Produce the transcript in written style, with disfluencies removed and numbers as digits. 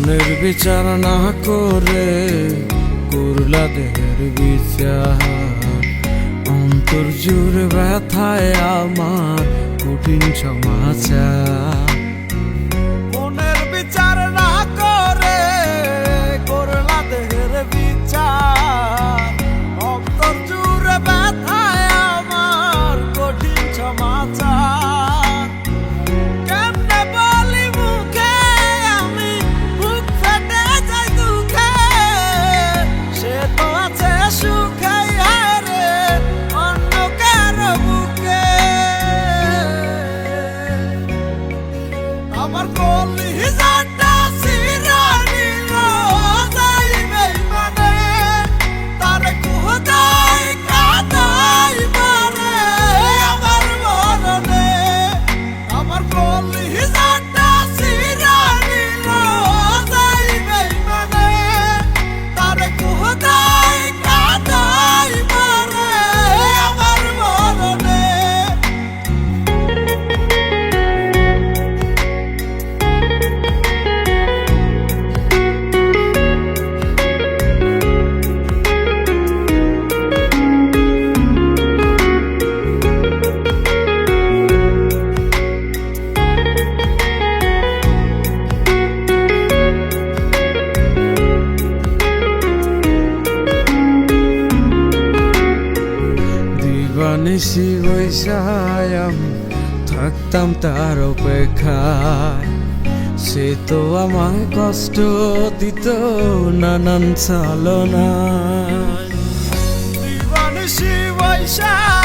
মনের বিচার না করে করলা দেহের বিচার, অন্তর জুড়ে ব্যথায় আমার কঠিন সমাচার। মনের বিচার না করে করলা দেহের বিচার, অন্তর জুড়ে ব্যথায় আমার কঠিন সমাচার। কেমনে বলি মুখে আমি বুক ফেটে যাই দুঃখে, সে তো আছে সুখে রে অন্য কারো বুকে। আমার কলিজাটা ছিঁড়া নিল যাই বেইমানে, তারে কোথায় কাঁদাই মারে আমার মরণে। আমার কলিজাটা ছিঁড়া নিল যাই বেইমানে, তারে কোথায় কাঁদাই মারে আমার মরণে। দিবানিশি বৈশায় আমি থাকতাম তার অপেক্ষায়, সে তো আমায় কষ্ট দিত নানান ছলনায়। দিবানিশি বৈশায়